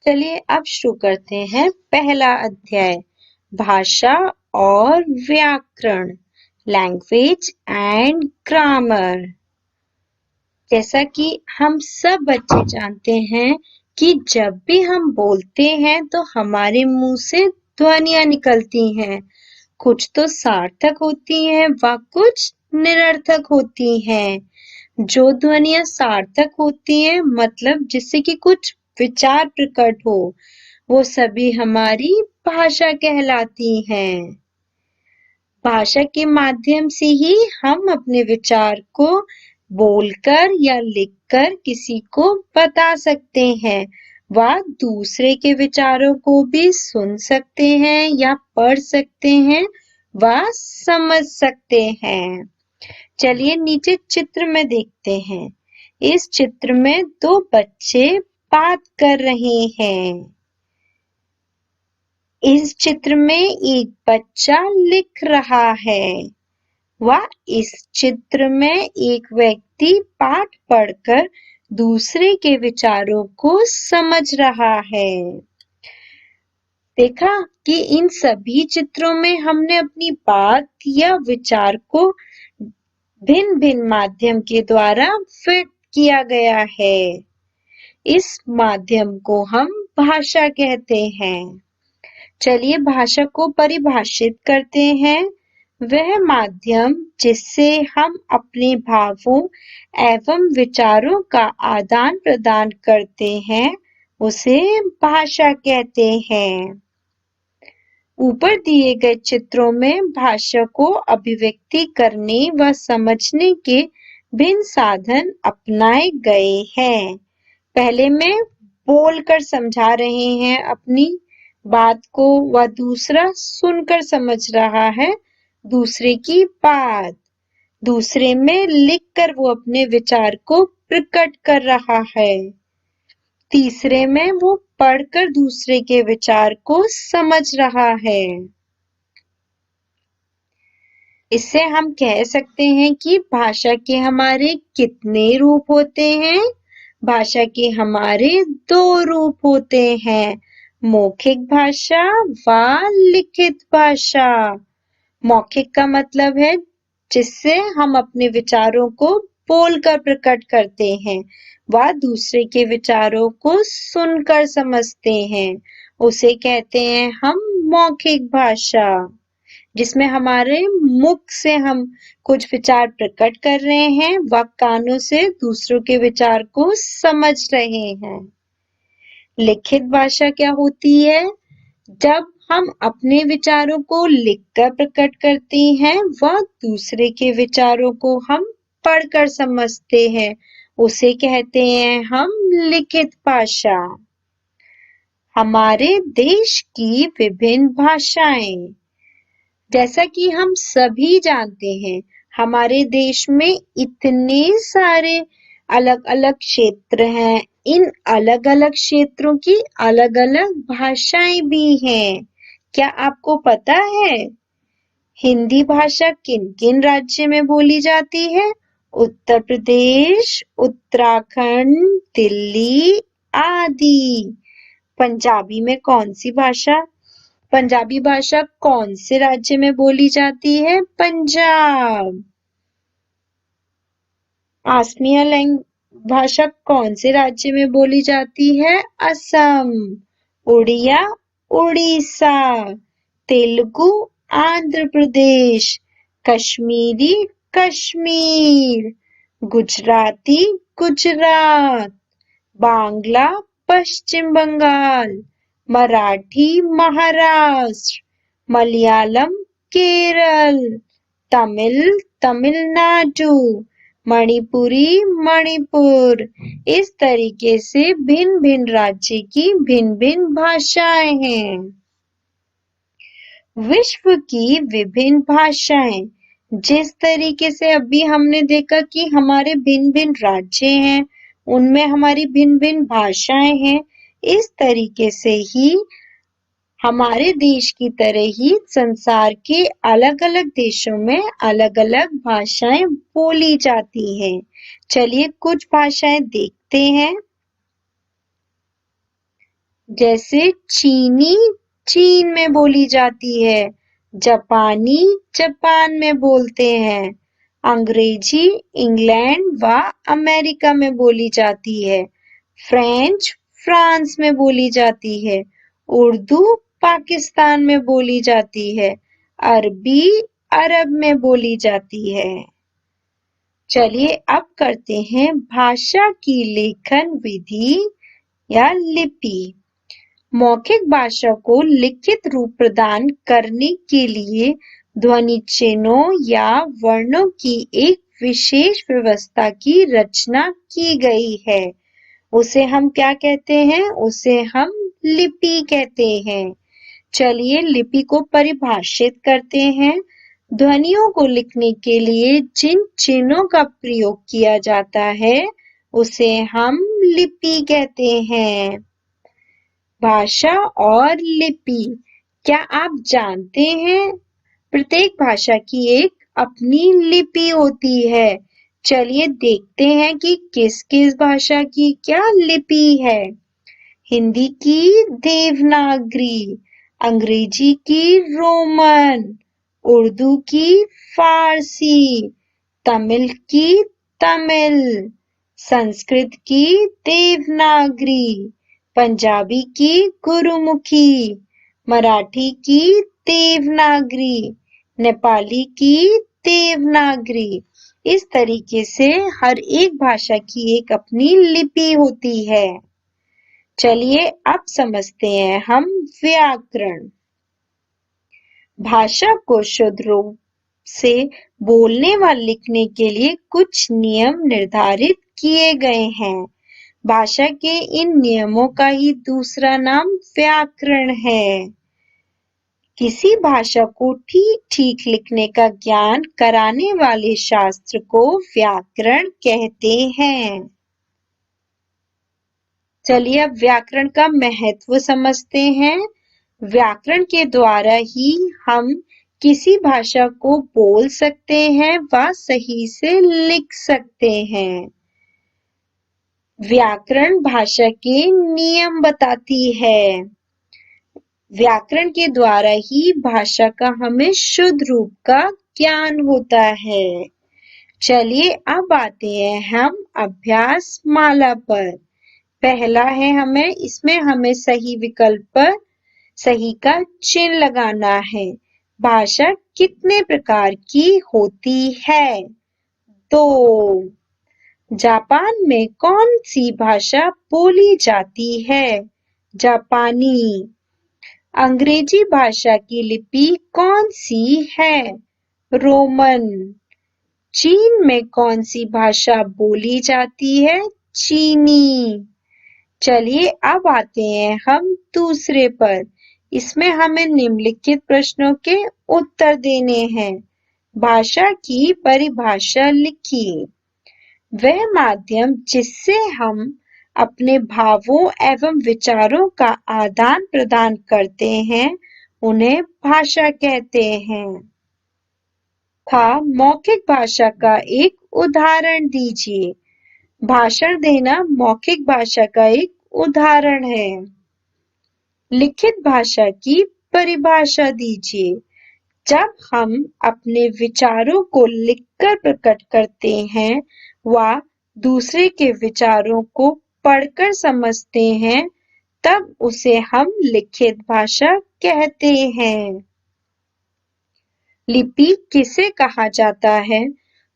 चलिए अब शुरू करते हैं पहला अध्याय भाषा और व्याकरण लैंग्वेज एंड ग्रामर। जैसा कि हम सब बच्चे जानते हैं कि जब भी हम बोलते हैं तो हमारे मुंह से ध्वनियां निकलती हैं। कुछ तो सार्थक होती हैं व कुछ निरर्थक होती हैं। जो ध्वनियां सार्थक होती हैं मतलब जिससे कि कुछ विचार प्रकट हो, वो सभी हमारी भाषा कहलाती हैं। भाषा के माध्यम से ही हम अपने विचार को बोलकर या लिखकर किसी को बता सकते हैं व दूसरे के विचारों को भी सुन सकते हैं या पढ़ सकते हैं व समझ सकते हैं। चलिए नीचे चित्र में देखते हैं। इस चित्र में दो बच्चे बात कर रहे हैं। इस चित्र में एक बच्चा लिख रहा है व इस चित्र में एक व्यक्ति पाठ पढ़कर दूसरे के विचारों को समझ रहा है। देखा कि इन सभी चित्रों में हमने अपनी बात या विचार को भिन्न भिन्न माध्यम के द्वारा व्यक्त किया गया है। इस माध्यम को हम भाषा कहते हैं। चलिए भाषा को परिभाषित करते हैं। वह माध्यम जिससे हम अपने भावों एवं विचारों का आदान प्रदान करते हैं उसे भाषा कहते हैं। ऊपर दिए गए चित्रों में भाषा को अभिव्यक्ति करने व समझने के भिन्न साधन अपनाए गए हैं। पहले में बोलकर समझा रहे हैं अपनी बात को व दूसरा सुनकर समझ रहा है दूसरे की बात। दूसरे में लिखकर वो अपने विचार को प्रकट कर रहा है। तीसरे में वो पढ़कर दूसरे के विचार को समझ रहा है। इससे हम कह सकते हैं कि भाषा के हमारे कितने रूप होते हैं? भाषा के हमारे दो रूप होते हैं, मौखिक भाषा व लिखित भाषा। मौखिक का मतलब है जिससे हम अपने विचारों को बोलकर प्रकट करते हैं व दूसरे के विचारों को सुनकर समझते हैं, उसे कहते हैं हम मौखिक भाषा। जिसमें हमारे मुख से हम कुछ विचार प्रकट कर रहे हैं व कानों से दूसरों के विचार को समझ रहे हैं। लिखित भाषा क्या होती है? जब हम अपने विचारों को लिखकर प्रकट करते हैं व दूसरे के विचारों को हम पढ़कर समझते हैं, उसे कहते हैं हम लिखित भाषा। हमारे देश की विभिन्न भाषाएं। जैसा कि हम सभी जानते हैं, हमारे देश में इतने सारे अलग अलग क्षेत्र हैं। इन अलग अलग क्षेत्रों की अलग अलग भाषाएं भी हैं। क्या आपको पता है हिंदी भाषा किन किन राज्य में बोली जाती है? उत्तर प्रदेश, उत्तराखंड, दिल्ली आदि। पंजाबी में कौन सी भाषा? पंजाबी भाषा कौन से राज्य में बोली जाती है? पंजाब। आसमिया भाषा कौन से राज्य में बोली जाती है? असम। उड़िया उड़ीसा। तेलुगु आंध्र प्रदेश। कश्मीरी कश्मीर। गुजराती गुजरात। बांग्ला पश्चिम बंगाल। मराठी महाराष्ट्र। मलयालम केरल। तमिल तमिलनाडु। मणिपुरी मणिपुर। इस तरीके से भिन्न भिन्न राज्य की भिन्न भिन्न भाषाएं हैं। विश्व की विभिन्न भाषाएं। जिस तरीके से अभी हमने देखा कि हमारे भिन्न भिन्न राज्य हैं, उनमें हमारी भिन्न भिन्न भाषाएं हैं, इस तरीके से ही हमारे देश की तरह ही संसार के अलग अलग देशों में अलग अलग भाषाएं बोली जाती हैं। चलिए कुछ भाषाएं देखते हैं। जैसे चीनी चीन में बोली जाती है, जापानी जापान में बोलते हैं, अंग्रेजी इंग्लैंड व अमेरिका में बोली जाती है, फ्रेंच फ्रांस में बोली जाती है, उर्दू पाकिस्तान में बोली जाती है, अरबी अरब में बोली जाती है। चलिए अब करते हैं भाषा की लेखन विधि या लिपि। मौखिक भाषा को लिखित रूप प्रदान करने के लिए ध्वनि चिन्हों या वर्णों की एक विशेष व्यवस्था की रचना की गई है। उसे हम क्या कहते हैं? उसे हम लिपि कहते हैं। चलिए लिपि को परिभाषित करते हैं। ध्वनियों को लिखने के लिए जिन चिन्हों का प्रयोग किया जाता है उसे हम लिपि कहते हैं। भाषा और लिपि, क्या आप जानते हैं प्रत्येक भाषा की एक अपनी लिपि होती है। चलिए देखते हैं कि किस किस भाषा की क्या लिपि है। हिंदी की देवनागरी, अंग्रेजी की रोमन, उर्दू की फारसी, तमिल की तमिल, संस्कृत की देवनागरी, पंजाबी की गुरुमुखी, मराठी की देवनागरी, नेपाली की देवनागरी। इस तरीके से हर एक भाषा की एक अपनी लिपि होती है। चलिए अब समझते हैं हम व्याकरण। भाषा को शुद्ध रूप से बोलने व लिखने के लिए कुछ नियम निर्धारित किए गए हैं। भाषा के इन नियमों का ही दूसरा नाम व्याकरण है। किसी भाषा को ठीक ठीक लिखने का ज्ञान कराने वाले शास्त्र को व्याकरण कहते हैं। चलिए अब व्याकरण का महत्व समझते हैं। व्याकरण के द्वारा ही हम किसी भाषा को बोल सकते हैं व सही से लिख सकते हैं। व्याकरण भाषा के नियम बताती है। व्याकरण के द्वारा ही भाषा का हमें शुद्ध रूप का ज्ञान होता है। चलिए अब आते हैं हम अभ्यास माला पर। पहला है इसमें हमें सही विकल्प पर सही का चिन्ह लगाना है। भाषा कितने प्रकार की होती है? 2। जापान में कौन सी भाषा बोली जाती है? जापानी। अंग्रेजी भाषा की लिपि कौन सी है? रोमन। चीन में कौन सी भाषा बोली जाती है? चीनी। चलिए अब आते हैं हम दूसरे पर। इसमें हमें निम्नलिखित प्रश्नों के उत्तर देने हैं। भाषा की परिभाषा लिखिए। वह माध्यम जिससे हम अपने भावों एवं विचारों का आदान प्रदान करते हैं उन्हें भाषा कहते हैं। मौखिक भाषा का एक उदाहरण दीजिए। भाषण देना मौखिक भाषा का एक उदाहरण है। लिखित भाषा की परिभाषा दीजिए। जब हम अपने विचारों को लिखकर प्रकट करते हैं व दूसरे के विचारों को पढ़कर समझते हैं तब उसे हम लिखित भाषा कहते हैं। लिपि किसे कहा जाता है?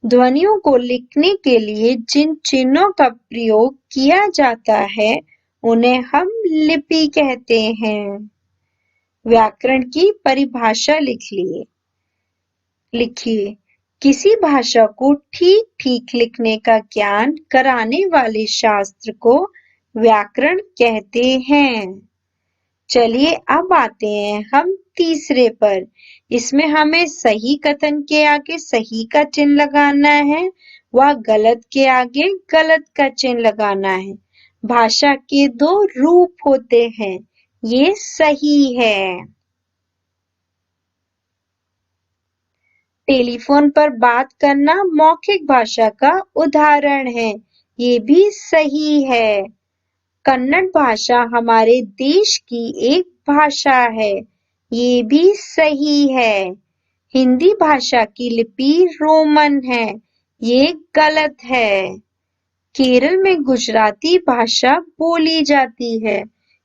ध्वनियों को लिखने के लिए जिन चिन्हों का प्रयोग किया जाता है उन्हें हम लिपि कहते हैं। व्याकरण की परिभाषा लिखिए। किसी भाषा को ठीक ठीक लिखने का ज्ञान कराने वाले शास्त्र को व्याकरण कहते हैं। चलिए अब आते हैं हम तीसरे पर। इसमें हमें सही कथन के आगे सही का चिन्ह लगाना है व गलत के आगे गलत का चिन्ह लगाना है। भाषा के 2 रूप होते हैं, ये सही है। टेलीफोन पर बात करना मौखिक भाषा का उदाहरण है, ये भी सही है। कन्नड़ भाषा हमारे देश की एक भाषा है। ये भी सही है। हिंदी भाषा की लिपि रोमन है। ये गलत है। केरल में गुजराती भाषा बोली जाती है।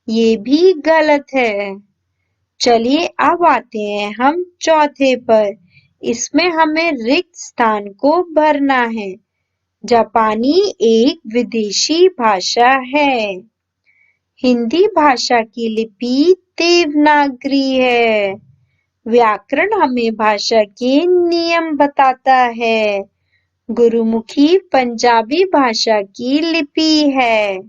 ये भी गलत है। चलिए अब आते हैं हम चौथे पर। इसमें हमें रिक्त स्थान को भरना है। जापानी एक विदेशी भाषा है। हिंदी भाषा की लिपि देवनागरी है। व्याकरण हमें भाषा के नियम बताता है। गुरुमुखी पंजाबी भाषा की लिपि है।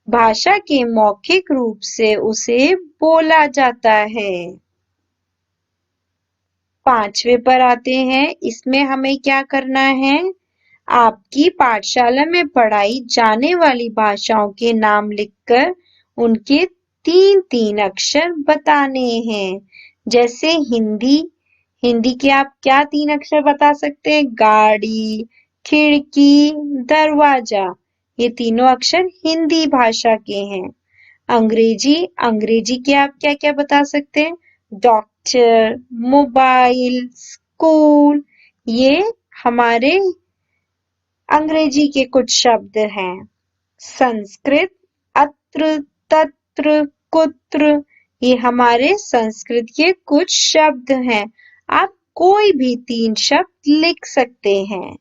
भाषा के मौखिक रूप से उसे बोला जाता है। पांचवें पर आते हैं। इसमें हमें क्या करना है? आपकी पाठशाला में पढ़ाई जाने वाली भाषाओं के नाम लिखकर उनके 3-3 अक्षर बताने हैं। जैसे हिंदी। हिंदी के आप क्या 3 अक्षर बता सकते हैं? गाड़ी, खिड़की, दरवाजा। ये तीनों अक्षर हिंदी भाषा के हैं। अंग्रेजी। अंग्रेजी के आप क्या क्या बता सकते हैं? Doctor, mobile, school. ये हमारे अंग्रेजी के कुछ शब्द हैं। संस्कृत। अत्र, तत्र, कुत्र। ये हमारे संस्कृत के कुछ शब्द हैं। आप कोई भी 3 शब्द लिख सकते हैं।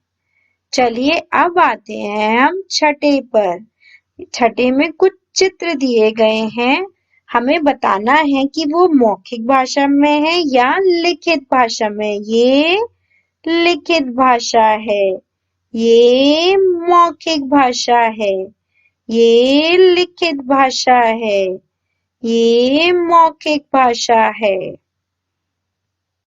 चलिए अब आते हैं हम छठे पर। छठे में कुछ चित्र दिए गए हैं। हमें बताना है कि वो मौखिक भाषा में है या लिखित भाषा में। ये लिखित भाषा है। ये मौखिक भाषा है। ये लिखित भाषा है। ये मौखिक भाषा है।